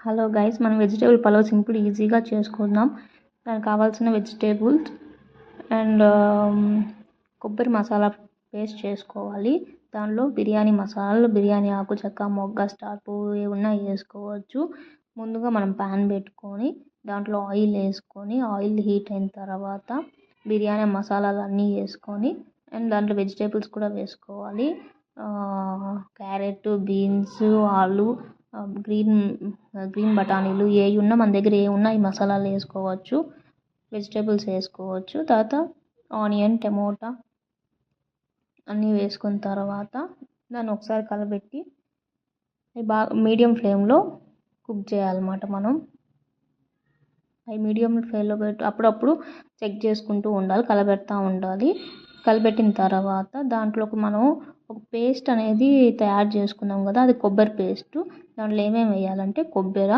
Hello guys, మనం vegetable pulao simple ఈజీగా చేసుకుందాం. దానికి కావాల్సిన వెజిటేబుల్స్ అండ్ కొబ్బరి మసాలా పేస్ట్ చేసుకోవాలి. దానిలో బిర్యానీ మసాలాలు, బిర్యానీ ఆకు, చెక్క, మొగ్గ, స్టార్ పువ్వు ఏమున్నా వేసుకోవచ్చు. ముందుగా మనం ప్యాన్ పెట్టుకొని దాంట్లో ఆయిల్ వేసుకొని ఆయిల్ హీట్ అయిన తర్వాత బిర్యానీ మసాలాలు అన్నీ వేసుకొని అండ్ దాంట్లో వెజిటేబుల్స్ కూడా వేసుకోవాలి. క్యారెట్, బీన్స్, ఆలు, గ్రీన్ బఠానీలు ఏవి ఉన్నా మన దగ్గర ఏ ఉన్నా ఈ మసాలాలు వేసుకోవచ్చు. వెజిటేబుల్స్ వేసుకోవచ్చు. తర్వాత ఆనియన్, టమోటా అన్నీ వేసుకున్న తర్వాత దాన్ని ఒకసారి కలబెట్టి బాగా మీడియం ఫ్లేమ్లో కుక్ చేయాలన్నమాట. మనం అవి మీడియం ఫ్లేమ్లో పెట్టి అప్పుడప్పుడు చెక్ చేసుకుంటూ ఉండాలి, కలబెడతా ఉండాలి. కలబెట్టిన తర్వాత దాంట్లోకి మనం ఒక పేస్ట్ అనేది తయారు చేసుకున్నాం కదా, అది కొబ్బరి పేస్టు. దాంట్లో ఏమేమి వేయాలంటే కొబ్బరి,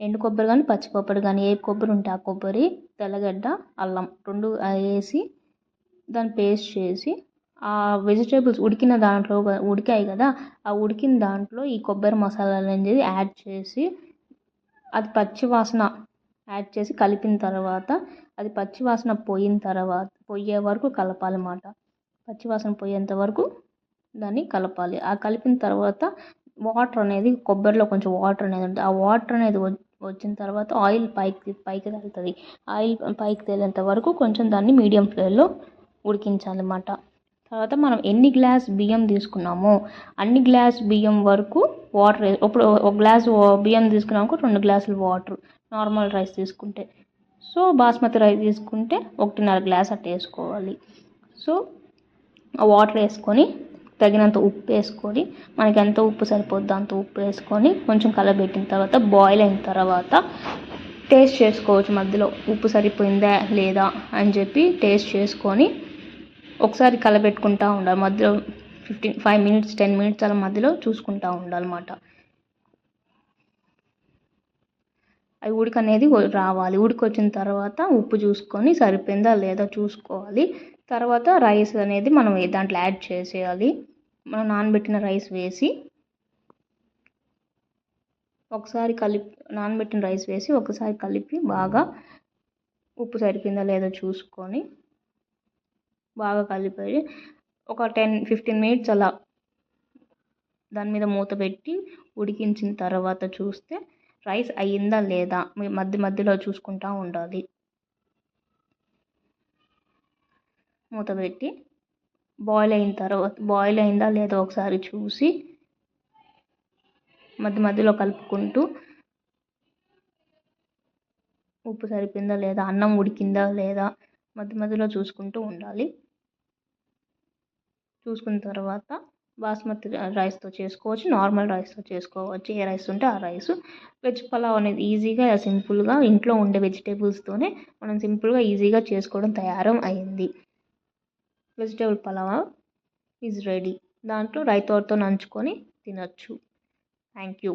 ఎండు కొబ్బరి కానీ పచ్చి కొబ్బరి కానీ ఏ కొబ్బరి ఉంటే ఆ కొబ్బరి, తెల్లగడ్డ, అల్లం రెండు వేసి దాన్ని పేస్ట్ చేసి ఆ వెజిటేబుల్స్ ఉడికిన దాంట్లో ఉడికాయి కదా, ఆ ఉడికిన దాంట్లో ఈ కొబ్బరి మసాలాలు అనేది యాడ్ చేసి అది పచ్చి వాసన యాడ్ చేసి కలిపిన తర్వాత అది పచ్చి వాసన పోయే వరకు కలపాలన్నమాట. పచ్చి వాసన పోయేంత వరకు దాన్ని కలపాలి. ఆ కలిపిన తర్వాత వాటర్ అనేది, కొబ్బరిలో కొంచెం వాటర్ అనేది ఉంటుంది. ఆ వాటర్ అనేది వచ్చిన తర్వాత ఆయిల్ పైకి తేలుతుంది. ఆయిల్ పైకి తేలేంత వరకు కొంచెం దాన్ని మీడియం ఫ్లేమ్లో ఉడికించాలన్నమాట. తర్వాత మనం ఎన్ని గ్లాస్ బియ్యం తీసుకున్నామో అన్ని గ్లాస్ బియ్యం వరకు వాటర్, ఇప్పుడు ఒక గ్లాస్ బియ్యం తీసుకున్నామో 2 గ్లాసులు వాటర్. నార్మల్ రైస్ తీసుకుంటే, సో బాస్మతి రైస్ తీసుకుంటే 1.5 గ్లాస్ అట్లా వేసుకోవాలి. సో ఆ వాటర్ వేసుకొని తగినంత ఉప్పు వేసుకొని, మనకి ఎంత ఉప్పు సరిపోద్దో అంత ఉప్పు వేసుకొని కొంచెం కలబెట్టిన తర్వాత బాయిల్ అయిన తర్వాత టేస్ట్ చేసుకోవచ్చు. మధ్యలో ఉప్పు సరిపోయిందా లేదా అని చెప్పి టేస్ట్ చేసుకొని ఒకసారి కలబెట్టుకుంటూ ఉండాలి. మధ్యలో 5 మినిట్స్ 10 మినిట్స్ అలా మధ్యలో చూసుకుంటూ ఉండాలన్నమాట. అవి ఉడికి అనేది రావాలి. ఉడికి వచ్చిన తర్వాత ఉప్పు చూసుకొని సరిపోయిందా లేదా చూసుకోవాలి. తర్వాత రైస్ అనేది మనం దాంట్లో యాడ్ చేసేయాలి. మనం నానబెట్టిన రైస్ వేసి ఒకసారి కలిపి బాగా ఉప్పు సరిపోయిందా లేదో చూసుకొని బాగా కలిపి ఒక 10-15 మినిట్స్ అలా దాని మీద మూత పెట్టి ఉడికించిన తర్వాత చూస్తే రైస్ అయ్యిందా లేదా మధ్యలో చూసుకుంటూ ఉండాలి. మూత పెట్టి బాయిల్ అయిందా లేదా ఒకసారి చూసి మధ్యలో కలుపుకుంటూ ఉప్పు సరిపోయిందా లేదా, అన్నం ఉడికిందా లేదా మధ్యలో చూసుకుంటూ ఉండాలి. చూసుకున్న తర్వాత బాస్మతి రైస్తో చేసుకోవచ్చు, నార్మల్ రైస్తో చేసుకోవచ్చు. ఏ రైస్ ఉంటే ఆ రైస్. వెజ్ పలావ్ అనేది ఈజీగా సింపుల్గా ఇంట్లో ఉండే వెజిటేబుల్స్తోనే మనం సింపుల్గా ఈజీగా చేసుకోవడం తయారు అయింది. Vegetable pulao is ready. దాంట్లో రైతాతో నంచుకొని తినచ్చు. Thank you.